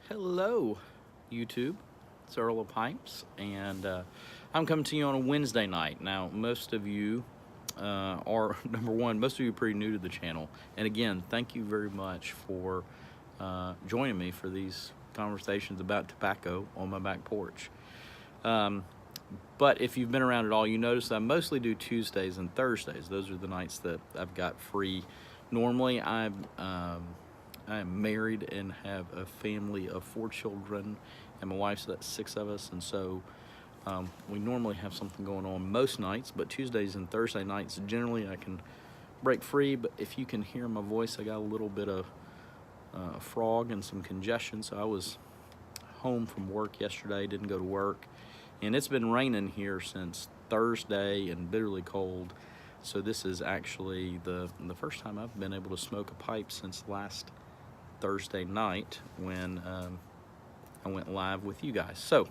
Hello, YouTube. It's Earl of Pipes, and I'm coming to you on a Wednesday night. Now, most of you are, number one, most of you are pretty new to the channel. And again, thank you very much for joining me for these conversations about tobacco on my back porch. But if you've been around at all, you notice I mostly do Tuesdays and Thursdays. Those are the nights that I've got free. Normally, I am married and have a family of 4 children, and my wife, so that's 6 of us, and so we normally have something going on most nights, but Tuesdays and Thursday nights, generally I can break free. But if you can hear my voice, I got a little bit of frog and some congestion, so I was home from work yesterday, didn't go to work, and it's been raining here since Thursday and bitterly cold. So this is actually the first time I've been able to smoke a pipe since last Thursday night when I went live with you guys. So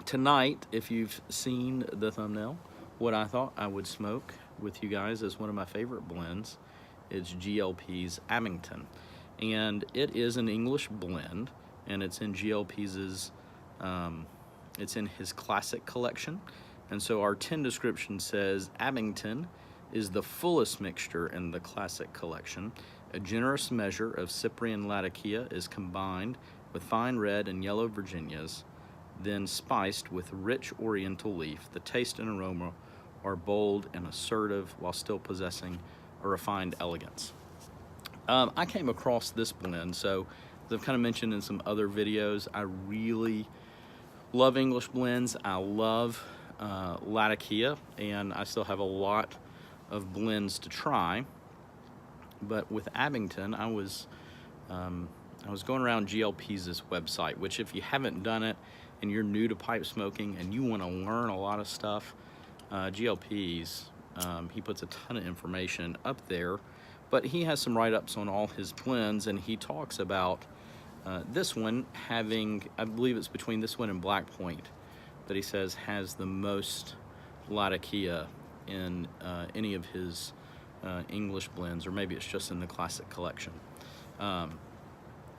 tonight, if you've seen the thumbnail, what I thought I would smoke with you guys is one of my favorite blends. It's Pease Abington, and it is an English blend, and it's in Pease's it's in his classic collection. And so our tin description says Abington is the fullest mixture in the classic collection. A generous measure of Cyprian Latakia is combined with fine red and yellow Virginias, then spiced with rich oriental leaf. The taste and aroma are bold and assertive while still possessing a refined elegance. I came across this blend, so as I've kind of mentioned in some other videos, I really love English blends. I love Latakia, and I still have a lot of blends to try. But with Abington, I was going around GLP's website, which if you haven't done it and you're new to pipe smoking and you want to learn a lot of stuff, GLP's, he puts a ton of information up there, but he has some write-ups on all his blends, and he talks about this one having, I believe it's between this one and Black Point, that he says has the most Latakia in any of his English blends, or maybe it's just in the classic collection.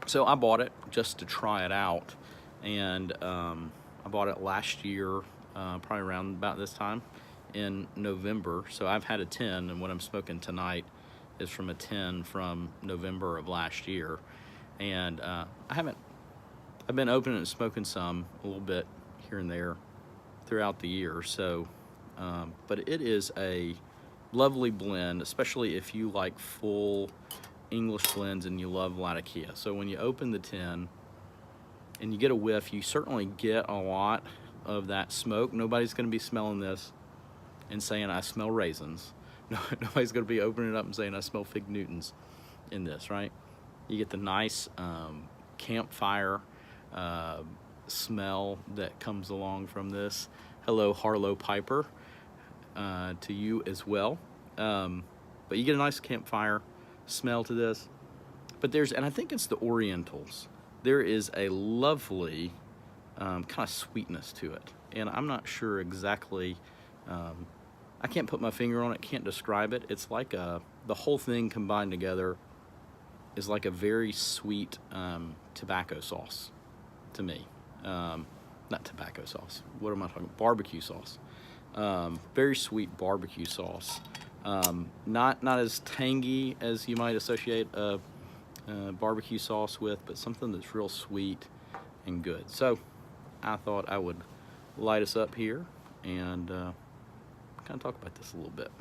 So I bought it just to try it out, and I bought it last year, probably around about this time in November. So I've had a 10, and what I'm smoking tonight is from a 10 from November of last year. And I've been opening and smoking some a little bit here and there throughout the year. So but it is a lovely blend, especially if you like full English blends and you love Latakia. So when you open the tin and you get a whiff, you certainly get a lot of that smoke. Nobody's going to be smelling this and saying I smell raisins. No, nobody's going to be opening it up and saying I smell fig Newtons in this, right? You get the nice campfire smell that comes along from this. Hello, Harlow Piper, to you as well. But you get a nice campfire smell to this. But and I think it's the Orientals. There is a lovely kind of sweetness to it. And I'm not sure exactly, I can't put my finger on it, can't describe it. It's like the whole thing combined together is like a very sweet tobacco sauce to me. Not tobacco sauce. What am I talking about? Barbecue sauce. Very sweet barbecue sauce. Not as tangy as you might associate a barbecue sauce with, but something that's real sweet and good. So I thought I would light us up here and kind of talk about this a little bit.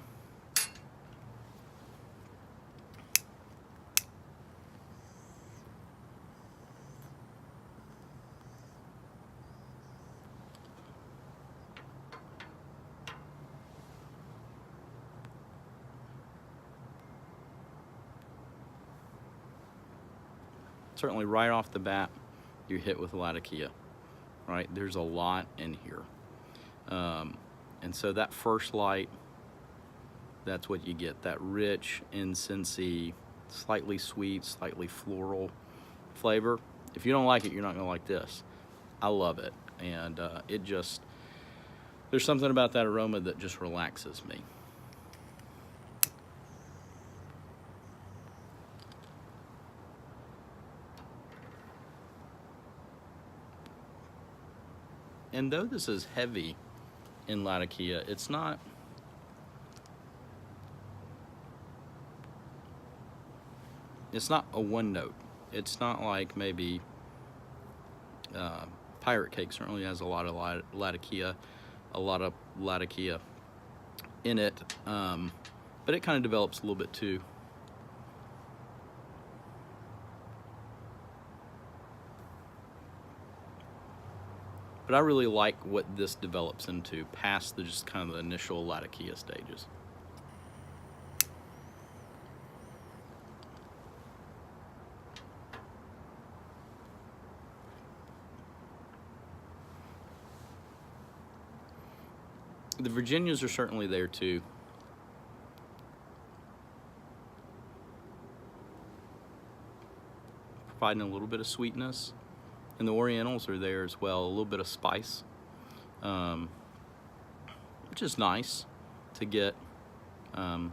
Certainly right off the bat, you're hit with Latakia, right? There's a lot in here. And so that first light, that's what you get, that rich, incensey, slightly sweet, slightly floral flavor. If you don't like it, you're not gonna like this. I love it, and there's something about that aroma that just relaxes me. And though this is heavy in Latakia, it's not a one note. It's not like maybe Pirate Cake certainly has a lot of Latakia in it, but it kind of develops a little bit too. But I really like what this develops into past just kind of the initial Latakia stages. The Virginias are certainly there too. Providing a little bit of sweetness. And the Orientals are there as well, a little bit of spice, which is nice to get. I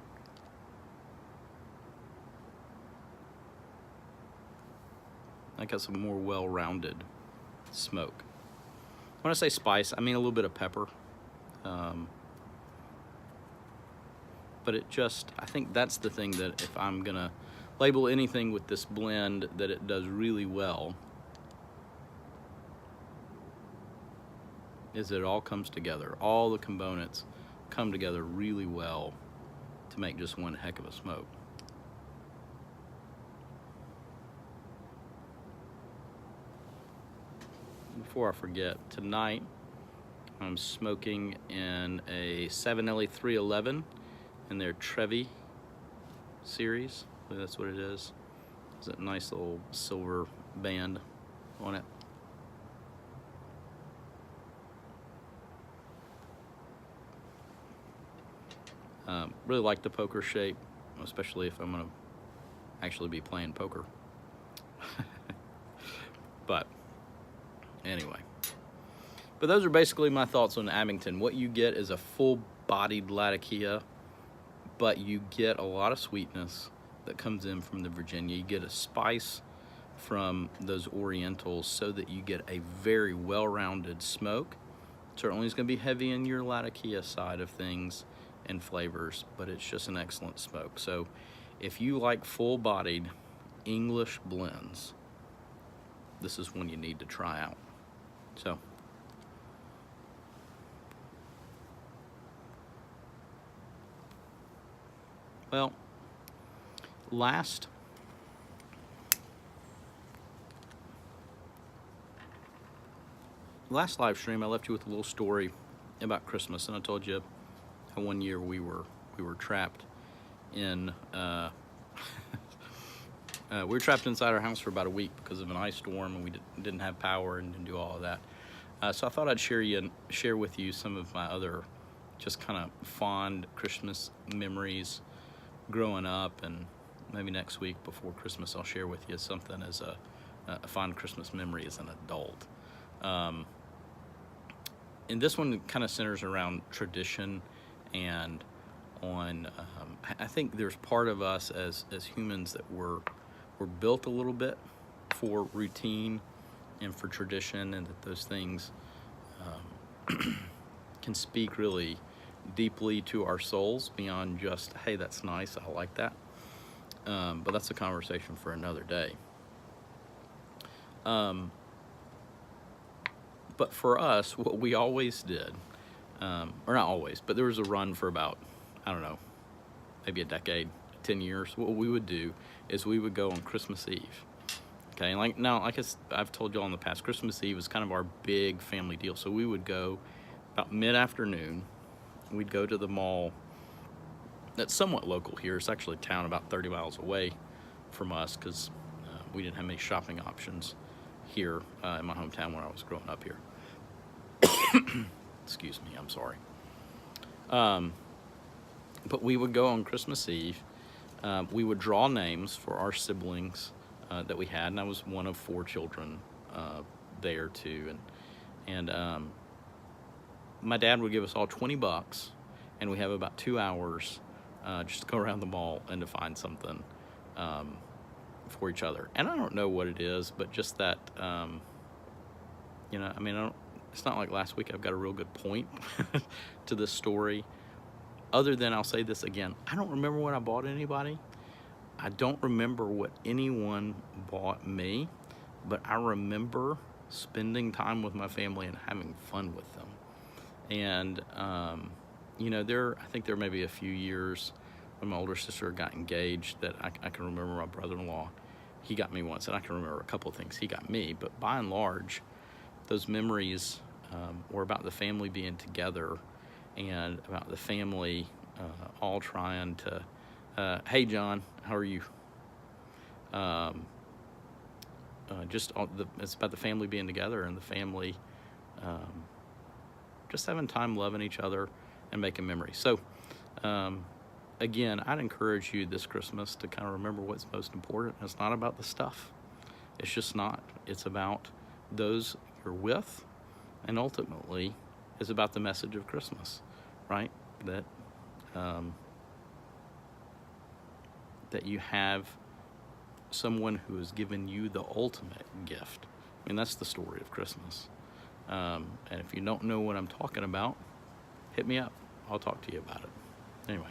got some more well-rounded smoke. When I say spice, I mean a little bit of pepper. But it just, I think that's the thing that if I'm gonna label anything with this blend that it does really well, is that it all comes together. All the components come together really well to make just one heck of a smoke. Before I forget, tonight I'm smoking in a 7LE311 in their Trevi series. I believe that's what it is. It's a nice little silver band on it. Really like the poker shape, especially if I'm going to actually be playing poker. But anyway. But those are basically my thoughts on Abington. What you get is a full-bodied Latakia, but you get a lot of sweetness that comes in from the Virginia. You get a spice from those Orientals so that you get a very well-rounded smoke. Certainly it's going to be heavy in your Latakia side of things and flavors, but it's just an excellent smoke. So if you like full-bodied English blends, this is one you need to try out. So well, last live stream I left you with a little story about Christmas, and I told you how one year we were trapped in we were trapped inside our house for about a week because of an ice storm, and we didn't have power and didn't do all of that. So I thought I'd share with you some of my other just kind of fond Christmas memories growing up, and maybe next week before Christmas I'll share with you something as a fond Christmas memory as an adult. And this one kind of centers around tradition and on I think there's part of us as humans that we're built a little bit for routine and for tradition, and that those things can speak really deeply to our souls beyond just, hey, that's nice, I like that. But that's a conversation for another day. But for us, what we always did, or not always, but there was a run for about, I don't know, maybe a decade, 10 years. What we would do is we would go on Christmas Eve. Okay, like I've told y'all in the past, Christmas Eve is kind of our big family deal. So we would go about mid-afternoon. We'd go to the mall that's somewhat local here. It's actually a town about 30 miles away from us because we didn't have many shopping options here in my hometown when I was growing up here. Excuse me, I'm sorry. But we would go on Christmas Eve. We would draw names for our siblings that we had, and I was one of 4 children there too. And my dad would give us all $20, and we have about 2 hours just to go around the mall and to find something for each other. And I don't know what it is, but just that, you know, I mean, it's not like last week I've got a real good point to this story, other than I'll say this again. I don't remember what I bought anybody. I don't remember what anyone bought me, but I remember spending time with my family and having fun with them. And, you know, I think there may be a few years when my older sister got engaged that I can remember my brother-in-law. He got me once, and I can remember a couple of things he got me. But by and large, those memories were about the family being together and about the family all trying to, hey, John, how are you? It's about the family being together and the family just having time loving each other and making memories. So, again, I'd encourage you this Christmas to kind of remember what's most important. It's not about the stuff. It's just not. It's about those you're with, and ultimately, it's about the message of Christmas, right? That you have someone who has given you the ultimate gift. I mean, that's the story of Christmas. And if you don't know what I'm talking about, hit me up. I'll talk to you about it. Anyway,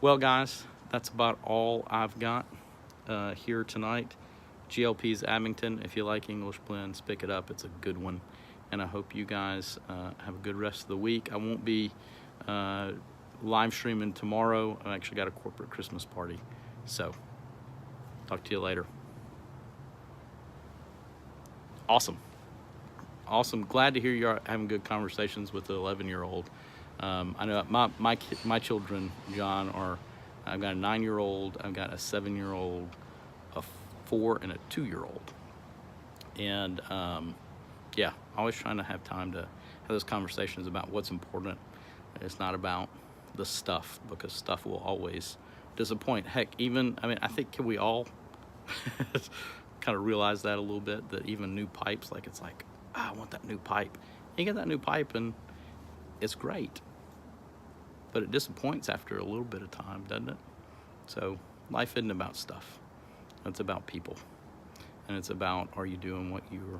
well, guys, that's about all I've got here tonight. Pease Abingdon. If you like English blends, pick it up. It's a good one. And I hope you guys have a good rest of the week. I won't be live streaming tomorrow. I actually got a corporate Christmas party. So, talk to you later. Awesome. Glad to hear you're having good conversations with the 11-year-old. I know my children, John, I've got a 9-year-old, I've got a 7-year-old, a 4, and a 2-year-old. And yeah, always trying to have time to have those conversations about what's important. It's not about the stuff, because stuff will always disappoint. Heck, I think, can we all kind of realize that a little bit, that even new pipes, it's like, I want that new pipe. You get that new pipe and it's great, but it disappoints after a little bit of time, doesn't it? So life isn't about stuff. It's about people. And it's about, are you doing what you were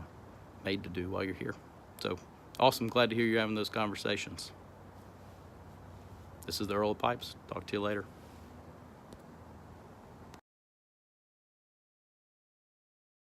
made to do while you're here? So awesome. Glad to hear you having those conversations. This is the Earl of Pipes. Talk to you later.